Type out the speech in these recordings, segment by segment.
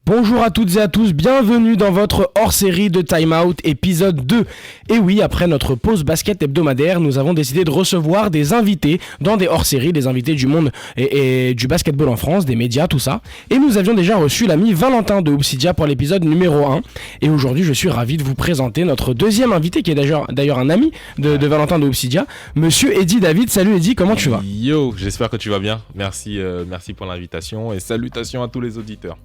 Bonjour à toutes et à tous, bienvenue dans votre hors-série de Time Out épisode 2. Et oui, après notre pause basket hebdomadaire, nous avons décidé de recevoir des invités dans des hors-séries, des invités du monde et du basketball en France, des médias, tout ça. Et nous avions déjà reçu l'ami Valentin de Obsidia pour l'épisode numéro 1. Et aujourd'hui, je suis ravi de vous présenter notre deuxième invité, qui est d'ailleurs un ami de Valentin de Obsidia, monsieur Eddy David. Salut Eddy, comment tu vas ? Yo, j'espère que tu vas bien. Merci pour l'invitation et salutations à tous les auditeurs.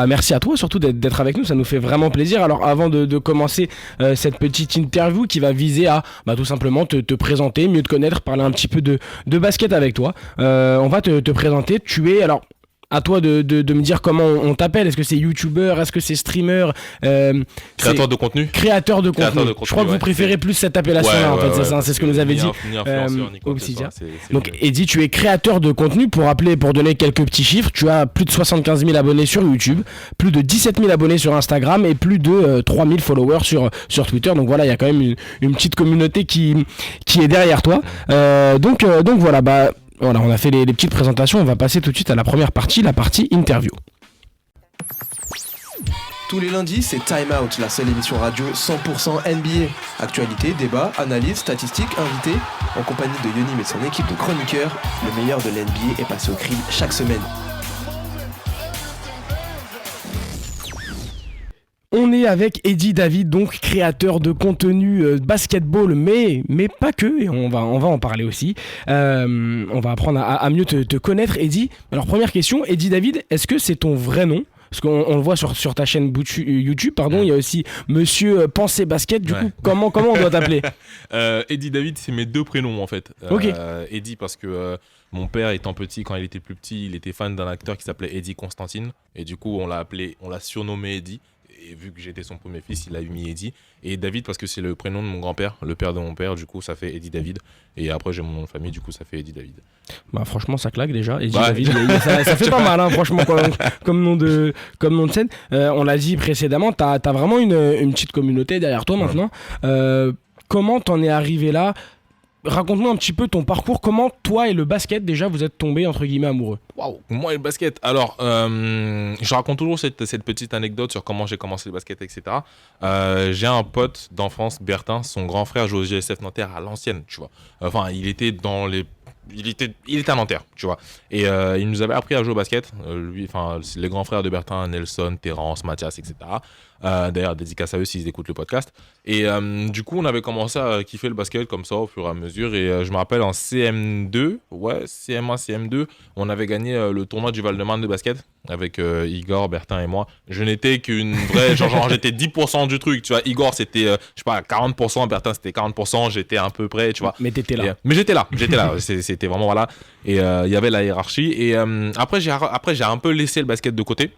Merci à toi surtout d'être avec nous, ça nous fait vraiment plaisir. Alors avant de commencer cette petite interview qui va viser à tout simplement te présenter, mieux te connaître, parler un petit peu de basket avec toi, on va te présenter. Tu es, alors à toi de me dire comment on t'appelle. Est-ce que c'est youtubeur, est-ce que c'est streamer, créateur de contenu. Créateur de contenu. Je crois que vous préférez plus cette appellation-là, en fait. C'est ce que nous avait dit Obsidia. Donc Eddy, tu es créateur de contenu. Pour donner quelques petits chiffres, tu as plus de 75 000 abonnés sur YouTube, plus de 17 000 abonnés sur Instagram et plus de 3 000 followers sur Twitter. Donc voilà, il y a quand même une petite communauté qui est derrière toi. Donc voilà, voilà, on a fait les petites présentations, on va passer tout de suite à la première partie, la partie interview. Tous les lundis, c'est Time Out, la seule émission radio 100% NBA. Actualité, débat, analyse, statistiques, invités. En compagnie de Yonim et son équipe de chroniqueurs, le meilleur de l'NBA est passé au crible chaque semaine. On est avec Eddy David, donc créateur de contenu basketball, mais pas que, et on va en parler aussi. On va apprendre à mieux te connaître, Eddy. Alors première question, Eddy David, est-ce que c'est ton vrai nom ? Parce qu'on le voit sur ta chaîne YouTube, il y a aussi Monsieur Pensée Basket. Du coup, comment on doit t'appeler ? Eddy David, c'est mes deux prénoms en fait. Ok. Eddy parce que mon père étant petit, quand il était plus petit, il était fan d'un acteur qui s'appelait Eddy Constantine, et du coup on l'a surnommé Eddy. Et vu que j'étais son premier fils, il a mis Eddy. Et David parce que c'est le prénom de mon grand-père, le père de mon père, du coup ça fait Eddy David. Et après j'ai mon nom de famille, du coup ça fait Eddy David. Franchement ça claque déjà, Eddy David, ça fait pas mal franchement comme nom de scène. On l'a dit précédemment, t'as vraiment une petite communauté derrière toi maintenant. Comment t'en es arrivé là ? Raconte-nous un petit peu ton parcours, comment toi et le basket déjà vous êtes tombés entre guillemets amoureux. Waouh, moi et le basket. Alors, je raconte toujours cette petite anecdote sur comment j'ai commencé le basket, etc. J'ai un pote d'enfance, Bertin, son grand frère jouait au GSF Nanterre à l'ancienne, tu vois. Enfin, il était à Nanterre, tu vois. Et il nous avait appris à jouer au basket. C'est les grands frères de Bertin, Nelson, Terence, Mathias, etc. D'ailleurs, dédicace à eux s'ils écoutent le podcast. Et du coup, on avait commencé à kiffer le basket comme ça au fur et à mesure. Et je me rappelle en CM2, CM1, CM2, on avait gagné le tournoi du Val-de-Marne de basket avec Igor, Bertin et moi. Je n'étais qu'une vraie... genre j'étais 10% du truc, tu vois. Igor, c'était, 40%. Bertin, c'était 40%. J'étais à peu près, tu vois. Mais t'étais là. Mais j'étais là. C'était vraiment, voilà. Et il y avait la hiérarchie. Et après, j'ai un peu laissé le basket de côté.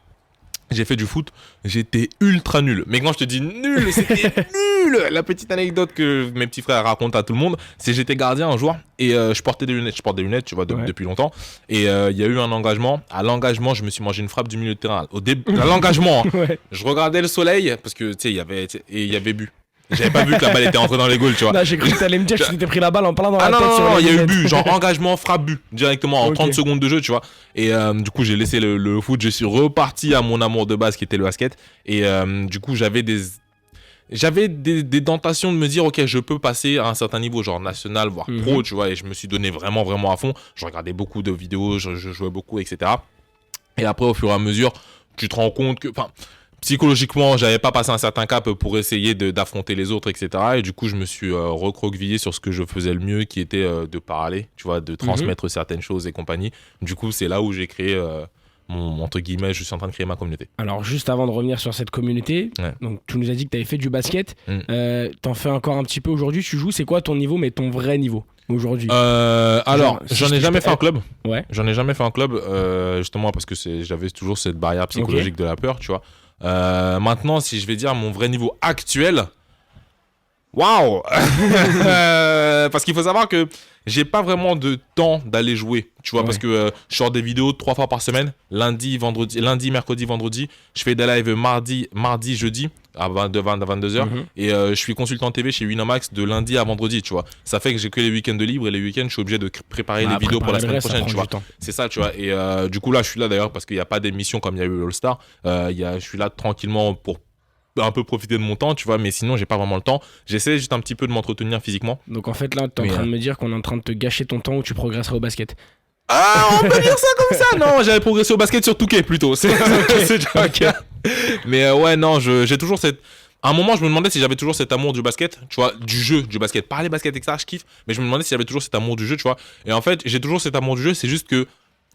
J'ai fait du foot, j'étais ultra nul. Mais quand je te dis nul, c'était nul. La petite anecdote que mes petits frères racontent à tout le monde, c'est que j'étais gardien un jour et je portais des lunettes. Je porte des lunettes, tu vois, depuis longtemps. Et il y a eu un engagement. À l'engagement, je me suis mangé une frappe du milieu de terrain. À l'engagement, je regardais le soleil parce que tu sais, il y avait bu. J'avais pas vu que la balle était entrée dans les goals, tu vois. Non, j'ai cru que t'allais me dire que tu t'étais pris la balle en plein dans la tête. Non, il y a eu but, genre engagement, frappe, but, directement en 30 secondes de jeu, tu vois. Et du coup, j'ai laissé le foot, je suis reparti à mon amour de base qui était le basket. Et du coup, j'avais des tentations de me dire, ok, je peux passer à un certain niveau, genre national, voire pro, tu vois. Et je me suis donné vraiment, vraiment à fond. Je regardais beaucoup de vidéos, je jouais beaucoup, etc. Et après, au fur et à mesure, tu te rends compte que... Psychologiquement, j'avais pas passé un certain cap pour essayer d'affronter les autres, etc. Et du coup, je me suis recroquevillé sur ce que je faisais le mieux, qui était de parler, tu vois, de transmettre certaines choses et compagnie. Du coup, c'est là où j'ai créé entre guillemets, je suis en train de créer ma communauté. Alors, juste avant de revenir sur cette communauté, donc tu nous as dit que tu avais fait du basket. T'en fais encore un petit peu aujourd'hui. Tu joues, c'est quoi ton niveau, mais ton vrai niveau aujourd'hui? Alors, j'en ai jamais fait un club. Ouais. J'en ai jamais fait un club, justement parce que j'avais toujours cette barrière psychologique de la peur, tu vois. Maintenant, si je vais dire mon vrai niveau actuel, waouh. Parce qu'il faut savoir que j'ai pas vraiment de temps d'aller jouer, tu vois, parce que je sors des vidéos 3 fois par semaine, lundi, mercredi, vendredi. Je fais des lives mardi, jeudi. à 22h. Et je suis consultant TV chez Winamax de lundi à vendredi, tu vois. Ça fait que j'ai que les week-ends de libre et les week-ends, je suis obligé de préparer les vidéos pour la semaine prochaine, tu vois. C'est ça, tu vois. Et du coup, là, je suis là d'ailleurs parce qu'il n'y a pas d'émission comme il y a eu All-Star. Je suis là tranquillement pour un peu profiter de mon temps, tu vois, mais sinon j'ai pas vraiment le temps. J'essaie juste un petit peu de m'entretenir physiquement. Donc en fait là t'es en train de me dire qu'on est en train de te gâcher ton temps où tu progresseras au basket. Ah, on peut dire ça comme ça. Non, j'avais progressé au basket sur Touquet plutôt. C'est okay. Mais ouais, non, j'ai toujours cette... À un moment, je me demandais si j'avais toujours cet amour du basket, tu vois, du jeu, du basket. Parler basket, etc., je kiffe, mais je me demandais si j'avais toujours cet amour du jeu, tu vois. Et en fait, j'ai toujours cet amour du jeu, c'est juste que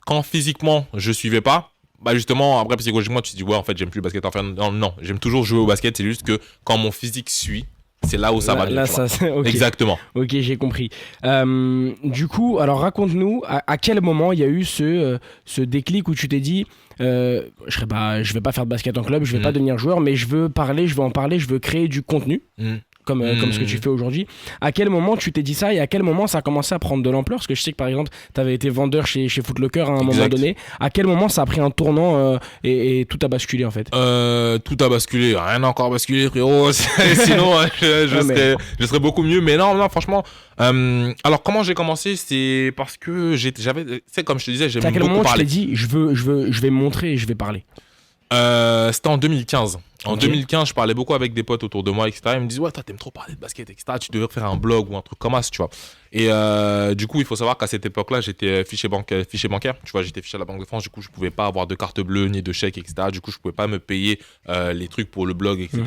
quand physiquement je suivais pas, bah justement, après psychologiquement, tu te dis, ouais, en fait, j'aime plus le basket. Enfin, non, j'aime toujours jouer au basket, c'est juste que quand mon physique suit, c'est là où ça va bien. Là, ça, okay. Exactement. Ok, j'ai compris. Du coup, alors raconte-nous à quel moment il y a eu ce déclic où tu t'es dit je vais pas faire de basket en club, je vais pas devenir joueur, mais je veux en parler, je veux créer du contenu. Comme ce que tu fais aujourd'hui. À quel moment tu t'es dit ça et à quel moment ça a commencé à prendre de l'ampleur? Parce que je sais que par exemple, tu avais été vendeur chez Foot Locker à un moment donné. À quel moment ça a pris un tournant et tout a basculé en fait? Tout a basculé. Rien n'a encore basculé, frérot. Sinon, je serais beaucoup mieux. Mais non, franchement. Alors, comment j'ai commencé? C'est parce que c'est comme je te disais, j'aime beaucoup parler. À quel moment tu t'es dit, je vais me montrer et je vais parler? C'était en 2015. En 2015, je parlais beaucoup avec des potes autour de moi, etc. Ils me disaient, ouais, toi, t'aimes trop parler de basket, etc. Tu devrais faire un blog ou un truc comme ça, tu vois. Et du coup, il faut savoir qu'à cette époque-là, j'étais fiché bancaire. Tu vois, j'étais fiché à la Banque de France. Du coup, je pouvais pas avoir de carte bleue ni de chèque, etc. Du coup, je pouvais pas me payer les trucs pour le blog, etc.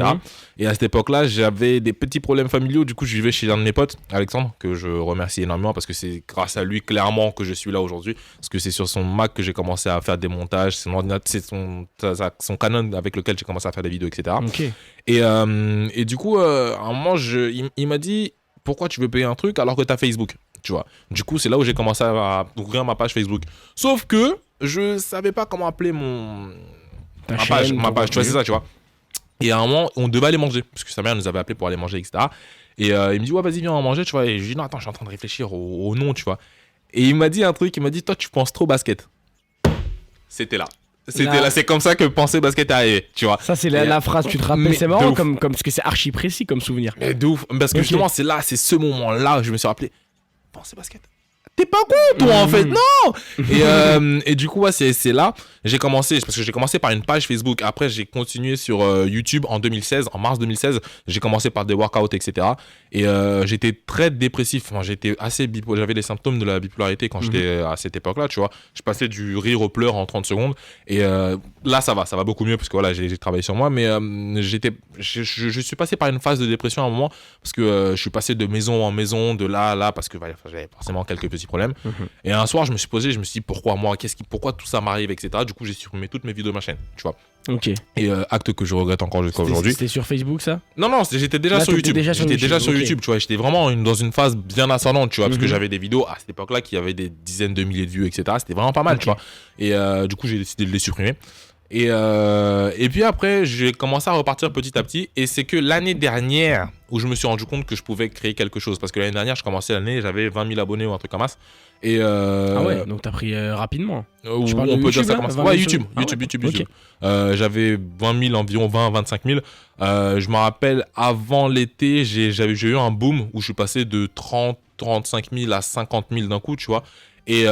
Et à cette époque-là, j'avais des petits problèmes familiaux. Du coup, je vivais chez un de mes potes, Alexandre, que je remercie énormément parce que c'est grâce à lui, clairement, que je suis là aujourd'hui. Parce que c'est sur son Mac que j'ai commencé à faire des montages. C'est son Canon avec lequel j'ai commencé à faire des vidéos, etc. Okay. Et du coup, à un moment, il m'a dit, pourquoi tu veux payer un truc alors que tu as Facebook, tu vois. Du coup, c'est là où j'ai commencé à ouvrir ma page Facebook. Sauf que je savais pas comment appeler ma page, tu vois, c'est ça, tu vois. Et à un moment, on devait aller manger, parce que sa mère nous avait appelé pour aller manger, etc. Et il me dit, ouais, vas-y, viens, on va manger, tu vois. Et je lui dis, non, attends, je suis en train de réfléchir au nom, tu vois. Et il m'a dit un truc, il m'a dit, toi, tu penses trop basket. C'était là. C'est comme ça que penser basket est arrivé, tu vois. Ça, c'est la phrase, tu te rappelles, c'est marrant, comme, parce que c'est archi précis comme souvenir. Mais de ouf, parce que justement, c'est ce moment-là que je me suis rappelé, penser basket. T'es pas con, toi, en fait, non. Et du coup, ouais, c'est là, j'ai commencé, parce que j'ai commencé par une page Facebook. Après, j'ai continué sur YouTube en 2016, en mars 2016. J'ai commencé par des workouts, etc. Et j'étais très dépressif. Enfin, j'étais assez bipolaire. J'avais les symptômes de la bipolarité quand j'étais à cette époque-là, tu vois. Je passais du rire au pleur en 30 secondes. Et là, ça va beaucoup mieux, parce que voilà, j'ai travaillé sur moi. Mais je suis passé par une phase de dépression à un moment, parce que je suis passé de maison en maison, de là à là, parce que j'avais forcément quelques petits problèmes. Et un soir, je me suis dit, pourquoi moi, pourquoi tout ça m'arrive, etc. Du coup, j'ai supprimé toutes mes vidéos de ma chaîne, tu vois. Ok. Et acte que je regrette encore jusqu'à aujourd'hui. C'était sur Facebook, ça? Non, j'étais déjà sur YouTube. J'étais déjà sur YouTube, tu vois. J'étais vraiment dans une phase bien ascendante, tu vois, parce que j'avais des vidéos à cette époque-là qui avaient des dizaines de milliers de vues, etc. C'était vraiment pas mal, tu vois. Et du coup, j'ai décidé de les supprimer. Et puis après, j'ai commencé à repartir petit à petit. Et c'est que l'année dernière où je me suis rendu compte que je pouvais créer quelque chose. Parce que l'année dernière, je commençais l'année, j'avais 20 000 abonnés ou un truc comme ça. Ah ouais, donc t'as pris rapidement. On peut dire ça comme ça. Ouais, YouTube. Okay. J'avais 20 000, environ 20-25 000. Je me rappelle, avant l'été, j'ai eu un boom où je suis passé de 35 000 à 50 000 d'un coup, tu vois. Et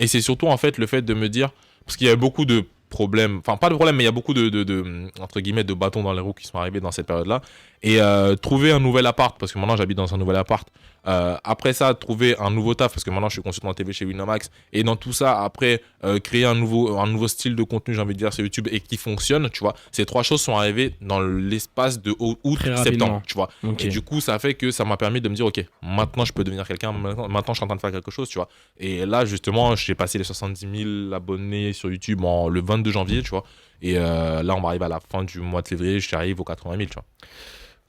c'est surtout en fait le fait de me dire, parce qu'il y avait beaucoup de problèmes, enfin pas de problèmes, mais il y a beaucoup de entre guillemets de bâtons dans les roues qui sont arrivés dans cette période-là. Et trouver un nouvel appart, parce que maintenant j'habite dans un nouvel appart. Après ça, trouver un nouveau taf, parce que maintenant je suis consultant TV chez Winamax. Et dans tout ça, après, créer un nouveau style de contenu, j'ai envie de dire, sur YouTube et qui fonctionne, tu vois. Ces trois choses sont arrivées dans l'espace de août-septembre, tu vois. Okay. Et du coup, ça fait que ça m'a permis de me dire, ok, maintenant je peux devenir quelqu'un, maintenant je suis en train de faire quelque chose, tu vois. Et là, justement, j'ai passé les 70 000 abonnés sur YouTube le 22 janvier, tu vois. Et là, on va arriver à la fin du mois de février, je suis arrivé aux 80 000, tu vois.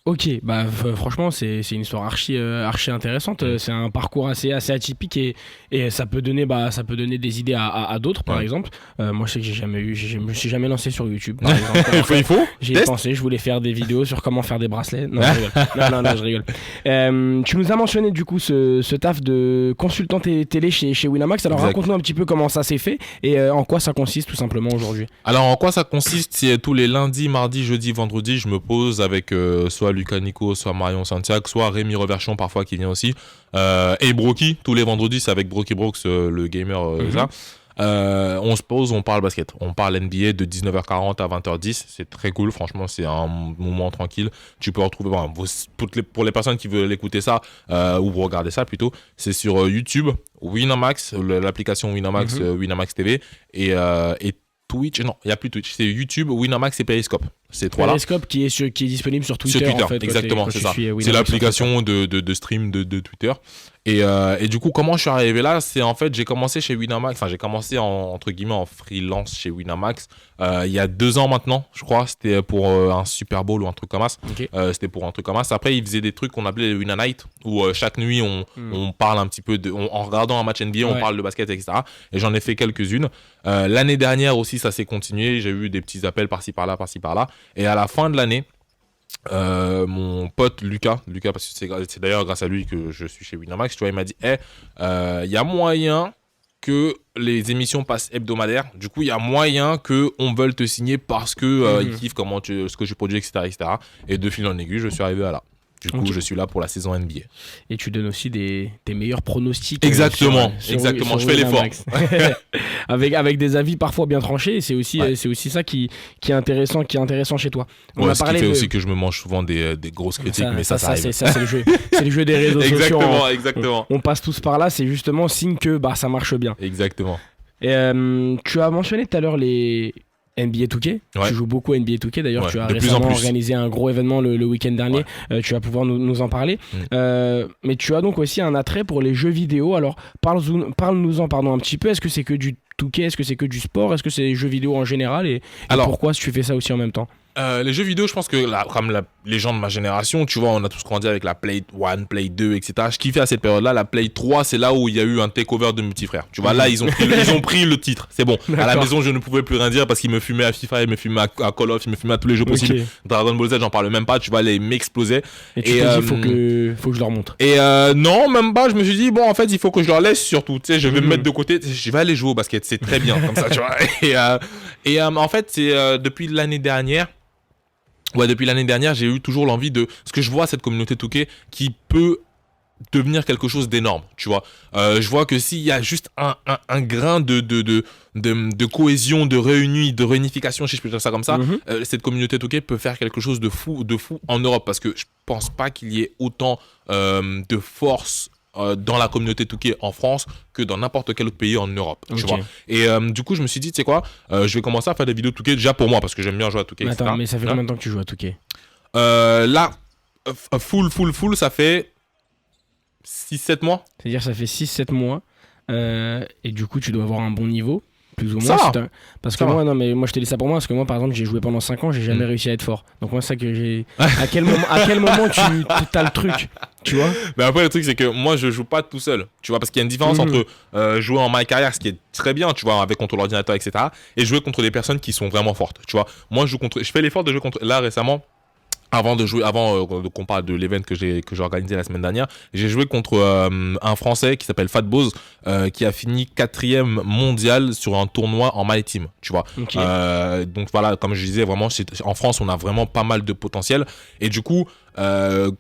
Ok, bah franchement c'est une histoire archi intéressante. C'est un parcours assez atypique et ça peut donner des idées à d'autres par exemple. Moi je sais que je me suis jamais lancé sur YouTube par exemple. Il faut. J'y ai pensé, je voulais faire des vidéos sur comment faire des bracelets. Non, je rigole. Tu nous as mentionné du coup ce taf de consultant télé chez Winamax. Alors raconte-nous un petit peu comment ça s'est fait et en quoi ça consiste tout simplement aujourd'hui. Alors en quoi ça consiste? C'est tous les lundis, mardis, jeudi, vendredi, je me pose avec soit Lucas Nico, soit Marion Santiago, soit Rémi Reverchon parfois qui vient aussi, et Broky. Tous les vendredis c'est avec Broky Brooks, le gamer ça. On se pose, on parle basket, on parle NBA de 19h40 à 20h10. C'est très cool, franchement, c'est un moment tranquille. Tu peux retrouver, pour les personnes qui veulent écouter ça ou regarder ça plutôt, c'est sur YouTube, Winamax, l'application Winamax, Winamax TV et Twitch. Non, il n'y a plus Twitch, c'est YouTube, Winamax et Periscope. Ces trois-là. Periscope qui est disponible sur Twitter. Sur Twitter, en fait, exactement, c'est ça. C'est l'application de stream de Twitter. Et du coup, comment je suis arrivé là? C'est en fait, j'ai commencé chez Winamax, j'ai commencé entre guillemets en freelance chez Winamax il y a 2 ans maintenant, je crois. C'était pour un Super Bowl ou un truc comme ça. Okay. C'était pour un truc comme ça. Après, ils faisaient des trucs qu'on appelait les Wina Night, où chaque nuit, on parle un petit peu, en regardant un match NBA, on parle de basket, etc. Et j'en ai fait quelques-unes. L'année dernière aussi, ça s'est continué. J'ai eu des petits appels par-ci, par-là, par-ci, par-là. Et à la fin de l'année, mon pote Lucas, parce que c'est d'ailleurs grâce à lui que je suis chez Winamax, tu vois, il m'a dit il y a moyen que les émissions passent hebdomadaires, du coup il y a moyen que on veuille te signer parce que ils kiffent ce que je produis, etc. Et de fil en aiguille, je suis arrivé à là. Du coup, je suis là pour la saison NBA. Et tu donnes aussi tes meilleurs pronostics. Exactement. Sur je fais l'effort. avec des avis parfois bien tranchés. Et c'est aussi ça qui est intéressant chez toi. On a parlé qui fait aussi que je me mange souvent des grosses critiques, mais ça arrive. C'est le jeu. C'est le jeu des réseaux sociaux. Exactement. On passe tous par là. C'est justement signe que ça marche bien. Exactement. Et tu as mentionné tout à l'heure les NBA 2K, tu joues beaucoup à NBA 2K, d'ailleurs tu as récemment organisé un gros événement le week-end dernier, tu vas pouvoir nous en parler, mais tu as donc aussi un attrait pour les jeux vidéo. Alors parle-nous-en un petit peu. Est-ce que c'est que du 2K, est-ce que c'est que du sport, est-ce que c'est des jeux vidéo en général et pourquoi tu fais ça aussi en même temps? Les jeux vidéo, je pense que comme les gens de ma génération, tu vois, on a tous grandi avec la Play 1, Play 2, etc. Je kiffais à cette période-là. La Play 3, c'est là où il y a eu un takeover de mes petits frères. Tu vois, là, ils ont pris le titre. C'est bon. D'accord. À la maison, je ne pouvais plus rien dire parce qu'ils me fumaient à FIFA, ils me fumaient à Call of, ils me fumaient à tous les jeux possibles. Dragon Ball Z, j'en parle même pas. Tu vois, ils m'explosaient. Et tu t'es dit, faut que je leur montre. Et non, même pas. Je me suis dit, bon, en fait, il faut que je leur laisse surtout. Tu sais, je vais me mettre de côté. Je vais aller jouer au basket. C'est très bien comme ça, tu vois. Et en fait, c'est depuis l'année dernière. Depuis l'année dernière, j'ai eu toujours l'envie parce que je vois cette communauté 2K qui peut devenir quelque chose d'énorme, tu vois. Je vois que s'il y a juste un grain de cohésion, de réunification, si je peux dire ça comme ça, cette communauté 2K peut faire quelque chose de fou en Europe, parce que je pense pas qu'il y ait autant de force dans la communauté 2K en France que dans n'importe quel autre pays en Europe, tu vois. Et du coup, je me suis dit, tu sais quoi, je vais commencer à faire des vidéos 2K déjà pour moi, parce que j'aime bien jouer à 2K, etc. Attends, mais ça fait combien de temps que tu joues à 2K? Là, full, ça fait 6-7 mois. C'est-à-dire ça fait 6-7 mois, et du coup, tu dois avoir un bon niveau, plus ou Ça moins. Parce que moi, je te dis ça pour moi, parce que moi, par exemple, j'ai joué pendant 5 ans, j'ai jamais réussi à être fort. Donc moi, c'est ça que j'ai... à quel moment tu as le truc, tu vois? Mais après, le truc, c'est que moi, je joue pas tout seul, tu vois, parce qu'il y a une différence entre jouer en my career, ce qui est très bien, tu vois, avec contre l'ordinateur, etc., et jouer contre des personnes qui sont vraiment fortes, tu vois. Moi, je fais l'effort de jouer contre... Là, récemment, avant qu'on parle de l'event que j'ai organisé la semaine dernière, j'ai joué contre un Français qui s'appelle Fat Boz, qui a fini 4e mondial sur un tournoi en My Team, tu vois. Donc voilà, comme je disais, vraiment, en France, on a vraiment pas mal de potentiel. Et du coup,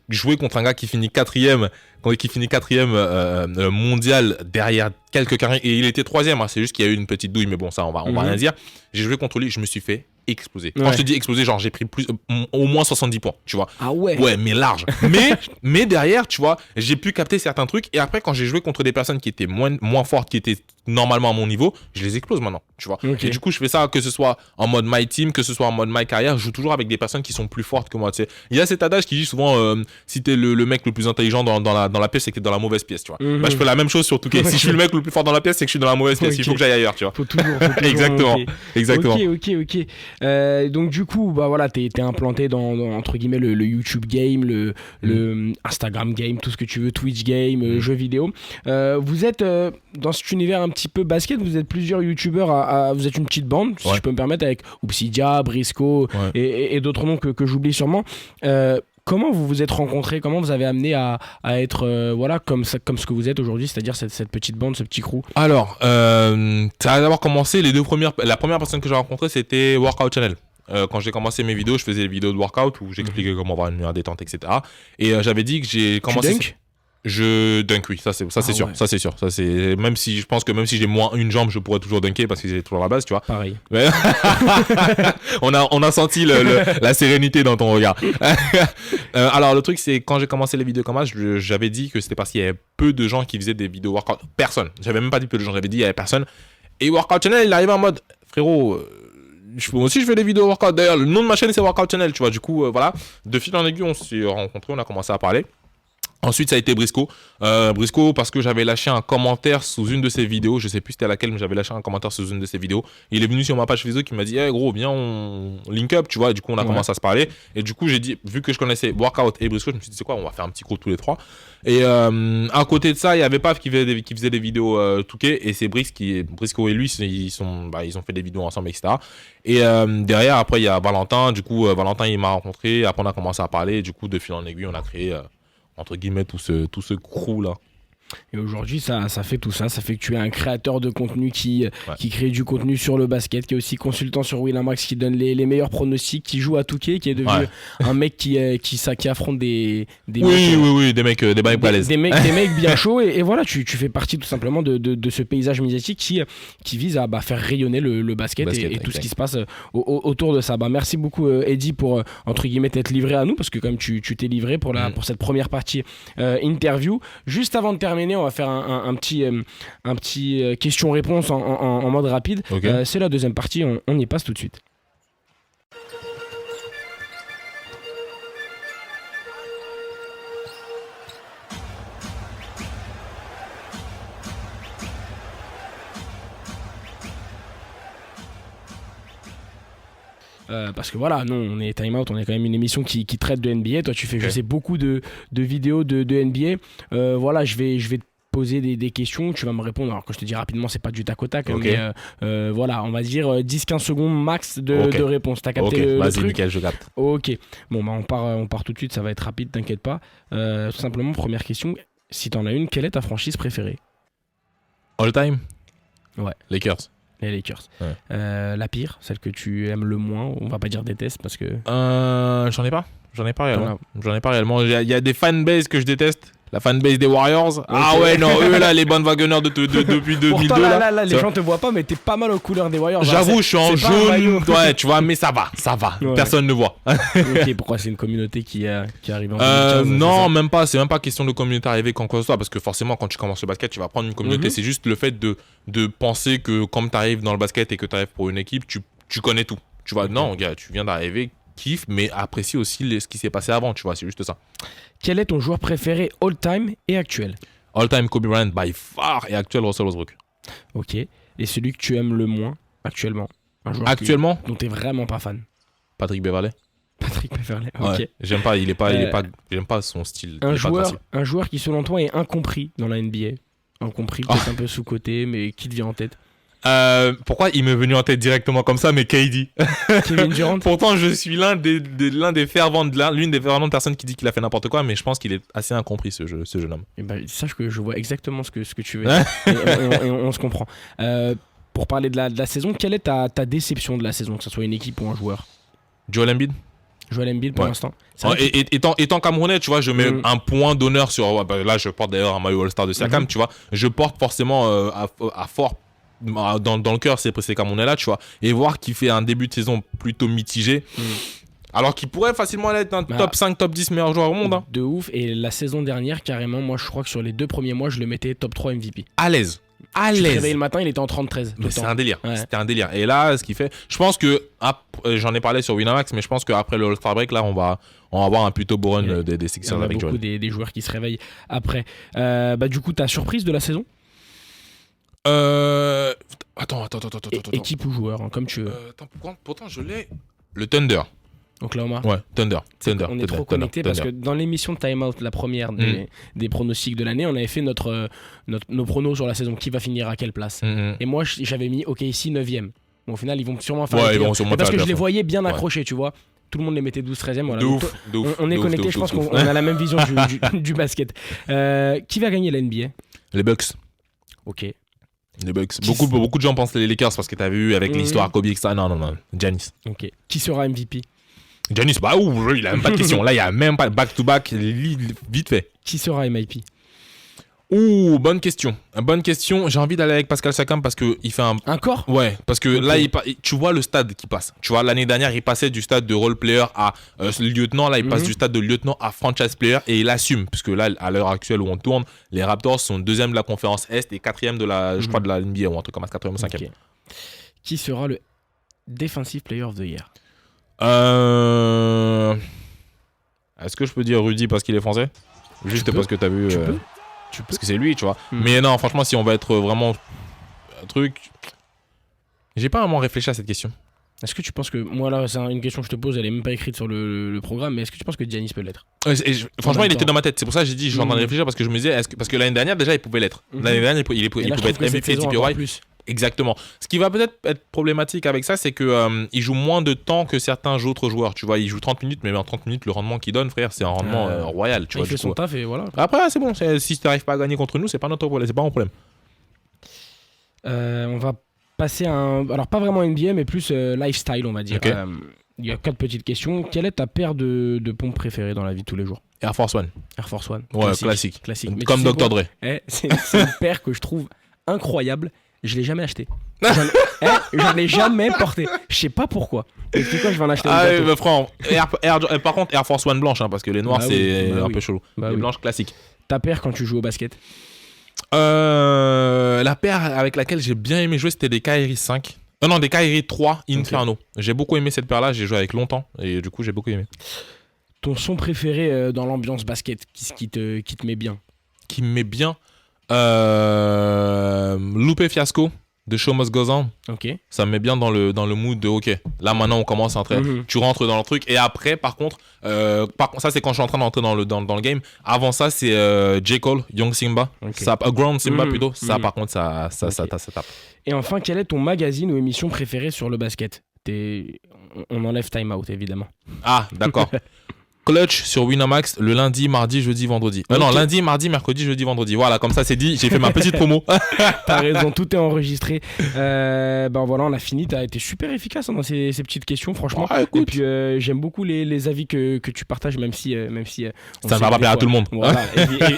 jouer contre un gars qui finit 4e mondial derrière quelques carrières, et il était 3e, c'est juste qu'il y a eu une petite douille, mais bon, ça, on va rien dire. J'ai joué contre lui, je me suis fait exploser. Quand je te dis exploser, genre j'ai pris au moins 70 points, tu vois. Ah ouais. Ouais, mais large. mais derrière, tu vois, j'ai pu capter certains trucs, et après quand j'ai joué contre des personnes qui étaient moins fortes, qui étaient normalement à mon niveau, je les explose maintenant, tu vois. Et du coup, je fais ça que ce soit en mode my team, que ce soit en mode my carrière, je joue toujours avec des personnes qui sont plus fortes que moi, tu sais. Il y a cet adage qui dit souvent si t'es le mec le plus intelligent dans la pièce, c'est que t'es dans la mauvaise pièce, tu vois. Je fais la même chose sur 2K. Si je suis le mec le plus fort dans la pièce, c'est que je suis dans la mauvaise pièce. Il faut que j'aille ailleurs, tu vois. Faut toujours Exactement. Ok. Donc du coup, bah voilà, t'es implanté dans entre guillemets le YouTube game, le Instagram game, tout ce que tu veux, Twitch game, jeux vidéo. Vous êtes dans cet univers un petit peu basket, vous êtes plusieurs youtubeurs, vous êtes une petite bande, si je peux me permettre, avec Obsidia, Briscoe et d'autres noms que j'oublie sûrement. Comment vous vous êtes rencontrés? Comment vous avez amené à être comme ce que vous êtes aujourd'hui, c'est-à-dire cette petite bande, ce petit crew? Alors, ça a d'abord commencé, la première personne que j'ai rencontrée, c'était Workout Channel. Quand j'ai commencé mes vidéos, je faisais des vidéos de workout où j'expliquais comment avoir une meilleure détente, etc. Et j'avais dit que j'ai commencé... Tu dunk? Je dunk, oui, ça c'est sûr, ouais. ça c'est sûr. Ça c'est même si je pense que même si j'ai moins une jambe, je pourrais toujours dunker parce que j'ai toujours la base, tu vois. Pareil. Mais... on a senti la sérénité dans ton regard. Alors le truc c'est quand j'ai commencé les vidéos comme ça, j'avais dit que c'était parce qu'il y avait peu de gens qui faisaient des vidéos workout. Personne. J'avais même pas dit peu de gens, j'avais dit il y avait personne. Et Workout Channel, il arrive en mode frérot. Moi aussi je fais des vidéos workout. D'ailleurs le nom de ma chaîne c'est Workout Channel, tu vois. Du coup voilà, de fil en aiguille on s'est rencontrés, on a commencé à parler. Ensuite, ça a été Briscoe. Briscoe, parce que j'avais lâché un commentaire sous une de ses vidéos. Je sais plus c'était laquelle, mais j'avais lâché un commentaire sous une de ses vidéos. Il est venu sur ma page Facebook qui m'a dit hey, gros, viens, on link up, tu vois. Et du coup, on a commencé à se parler. Et du coup, j'ai dit, vu que je connaissais Workout et Briscoe, je me suis dit, c'est quoi, on va faire un petit groupe tous les trois. Et à côté de ça, il y avait Paf qui faisait des vidéos Touquet. Et c'est Briscoe et lui, ils ont fait des vidéos ensemble, etc. Et derrière, après, il y a Valentin. Du coup, Valentin, il m'a rencontré. Après, on a commencé à parler. Et du coup, de fil en aiguille, on a créé. Entre guillemets tout ce crew là. Et aujourd'hui, ça fait tout ça. Ça fait que tu es un créateur de contenu qui crée du contenu sur le basket, qui est aussi consultant sur Winamax, qui donne les meilleurs pronostics, qui joue à Touquet, qui est devenu un mec qui affronte des mecs balèzes. Des mecs bien chauds. Et voilà, tu fais partie tout simplement de ce paysage médiatique qui vise à faire rayonner le basket et tout ce qui se passe autour de ça. Merci beaucoup, Eddy, pour entre guillemets t'être livré à nous, parce que comme tu t'es livré pour cette première partie interview. Juste avant de terminer, on va faire un petit question-réponse en mode rapide. Okay. C'est la deuxième partie, on y passe tout de suite. Parce que voilà, non, on est Time Out, on est quand même une émission qui traite de NBA. Toi, tu fais, je sais, beaucoup de vidéos de NBA. Voilà, je vais te poser des questions, tu vas me répondre. Alors, quand je te dis rapidement, c'est pas du tac au tac, mais voilà, on va dire 10-15 secondes max de réponse. T'as capté le vas-y, truc? nickel, je capte. Ok, bon, on part tout de suite, ça va être rapide, t'inquiète pas. Tout simplement, première question, si t'en as une, quelle est ta franchise préférée? All time? Ouais. Lakers. Les Lakers. Ouais. La pire, celle que tu aimes le moins, on va pas dire déteste parce que... J'en ai pas réellement. Il y a des fanbases que je déteste. La fanbase des Warriors. Okay. Ah ouais, non, eux là, les bandwagoners depuis 2002. Pourtant, là, les gens te voient pas, mais t'es pas mal aux couleurs des Warriors. J'avoue, je suis en jaune. Ouais, tu vois, mais ça va. Ouais. Personne ne voit. Ok, pourquoi c'est une communauté qui arrive en 2015, non, même pas. C'est même pas question de communauté arrivée quand quoi que ce soit. Parce que forcément, quand tu commences le basket, tu vas prendre une communauté. C'est juste le fait de penser que comme t'arrives dans le basket et que t'arrives pour une équipe, tu connais tout. Tu vois, non, gars, tu viens d'arriver, kiffe, mais apprécie aussi ce qui s'est passé avant. Tu vois, c'est juste ça. Quel est ton joueur préféré all-time et actuel? All-time Kobe Bryant by far et actuel Russell Westbrook. Ok. Et celui que tu aimes le moins actuellement? Un joueur dont t'es vraiment pas fan? Patrick Beverley. Ok. Ouais, j'aime pas son style. Un joueur qui selon toi est incompris dans la NBA. Incompris, peut-être un peu sous-côté, mais qui te vient en tête? Pourquoi il m'est venu en tête directement comme ça, mais KD. Kevin Durant. Pourtant, je suis l'une des ferventes personnes qui dit qu'il a fait n'importe quoi, mais je pense qu'il est assez incompris, ce jeune homme. Et sache que je vois exactement ce que tu veux dire. et on se comprend. Pour parler de la saison, quelle est ta déception de la saison, que ce soit une équipe ou un joueur? Joel Embiid pour l'instant. Étant Camerounais, tu vois, je mets un point d'honneur sur. Là, je porte d'ailleurs un maillot All-Star de Siakam, tu vois. Je porte forcément à fort. Dans le cœur, c'est Camerounais là, tu vois. Et voir qu'il fait un début de saison plutôt mitigé. Alors qu'il pourrait facilement être un top 5, top 10 meilleur joueur au monde. Hein. De ouf. Et la saison dernière, carrément, moi, je crois que sur les 2 premiers mois, je le mettais top 3 MVP. À l'aise. Je me réveillais le matin, il était en 30-13. C'est un délire. Ouais. C'était un délire. Et là, ce qu'il fait, je pense que j'en ai parlé sur Winamax, mais je pense qu'après le All-Star Break, là, on va avoir un plutôt beau run des Sixers avec Joel. Il y a beaucoup des joueurs qui se réveillent après. Du coup, ta surprise de la saison? Attends. Équipe ou joueur, hein, comme tu veux. Pourtant, je l'ai. Le Thunder. Oklahoma. Ouais, Thunder. On est trop connectés parce que dans l'émission de Time Out, la première des pronostics de l'année, on avait fait nos pronos sur la saison. Qui va finir à quelle place. Et moi, j'avais mis OKC 9ème. Bon, au final, ils vont sûrement faire parce que je les voyais bien accrochés, tu vois. Tout le monde les mettait 12-13ème. Voilà. On est connectés, je pense qu'on a la même vision du basket. Qui va gagner la NBA? Les Bucks. Ok. Les Bucks. Beaucoup de gens pensent les Lakers parce que t'as vu avec l'histoire Kobe, etc. Non. Giannis. Ok. Qui sera MVP? Giannis, il a même pas de question. Là, il y a même pas back-to-back, vite fait. Qui sera MIP? Bonne question. J'ai envie d'aller avec Pascal Siakam parce que il fait un corps. Ouais, parce que là, tu vois le stade qui passe. Tu vois, l'année dernière, il passait du stade de role player à lieutenant. Là, il passe du stade de lieutenant à franchise player et il assume. Parce que là, à l'heure actuelle où on tourne, les Raptors sont 2e de la conférence Est et 4e je crois, de la NBA ou un truc comme ça, 4e ou 5e. Okay. Qui sera le Defensive Player of the Year? Est-ce que je peux dire Rudy parce qu'il est français? Juste parce que t'as vu. Tu peux. Parce que c'est lui, tu vois. Mais non, franchement, si on va être vraiment un truc. J'ai pas vraiment réfléchi à cette question. Est-ce que tu penses que. Moi, là, c'est une question que je te pose, elle est même pas écrite sur le programme, mais est-ce que tu penses que Giannis peut l'être? Franchement, il était dans ma tête. C'est pour ça que j'ai dit, je suis en train de réfléchir parce que je me disais, parce que l'année dernière, déjà, il pouvait l'être. L'année dernière, il pouvait être MVP DPOY. Exactement. Ce qui va peut-être être problématique avec ça, c'est que il joue moins de temps que certains autres joueurs. Tu vois, il joue 30 minutes, mais en 30 minutes, le rendement qu'il donne, frère, c'est un rendement royal. Tu vois, il fait son taf et voilà. Après, c'est bon. Si tu n'arrives pas à gagner contre nous, c'est pas notre problème. C'est pas mon problème. On va passer à alors pas vraiment NBA, mais plus lifestyle, on va dire. Okay. Il y a 4 petites questions. Quelle est ta paire de pompes préférée dans la vie de tous les jours? Air Force One. Air Force One. Ouais, classique. Comme Dr. Dre. C'est une paire que je trouve incroyable. Je l'ai jamais acheté. J'en ai jamais porté. Je sais pas pourquoi. C'est quoi, je vais en acheter une par contre, Air Force One blanche, hein, parce que les noirs, c'est un peu chelou. Les blanches classiques. Ta paire quand tu joues au basket? La paire avec laquelle j'ai bien aimé jouer, c'était des Kyrie 5. Non, des Kyrie 3 Inferno. Okay. J'ai beaucoup aimé cette paire-là, j'ai joué avec longtemps et du coup, j'ai beaucoup aimé. Ton son préféré dans l'ambiance basket, qui te met bien? Qui me met bien Loupé Fiasco de Show Must Go On. Okay. Ça me met bien dans le mood de ok. Là maintenant on commence à entrer. Tu rentres dans le truc et après par contre ça c'est quand je suis en train d'entrer dans le game. Avant ça c'est J. Cole, Young Simba. Okay. Ground Simba plutôt. Ça par contre ça tape. Et enfin, quel est ton magazine ou émission préférée sur le basket? On enlève Time Out évidemment. Ah d'accord. Clutch sur Winamax le lundi, mardi, jeudi, vendredi. Non, lundi, mardi, mercredi, jeudi, vendredi. Voilà, comme ça c'est dit, j'ai fait ma petite promo. T'as raison, tout est enregistré. Voilà, on a fini. T'as été super efficace dans ces petites questions, franchement. Et puis j'aime beaucoup les avis que tu partages, même si ça ne va pas plaire à tout le monde. Voilà,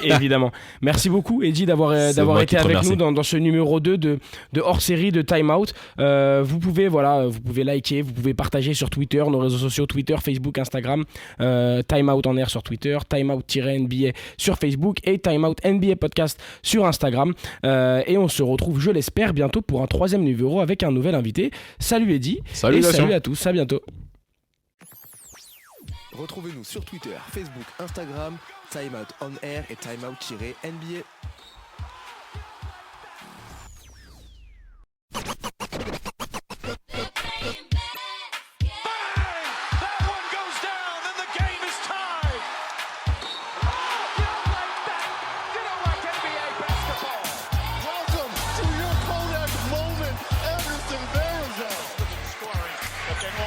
évidemment. Merci beaucoup, Eddie, d'avoir été avec nous dans ce numéro 2 de hors série de Time Out. Vous pouvez liker, vous pouvez partager sur Twitter, nos réseaux sociaux, Twitter, Facebook, Instagram. Time Out en air sur Twitter, Time Out-NBA sur Facebook et Time Out NBA Podcast sur Instagram. Et on se retrouve, je l'espère, bientôt pour un 3e numéro avec un nouvel invité. Salut Eddie. Salut à tous, à bientôt. Retrouvez-nous sur Twitter, Facebook, Instagram, Time Out on air et Time Out-NBA.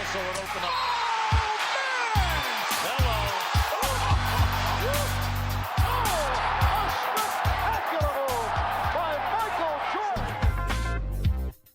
Also an open up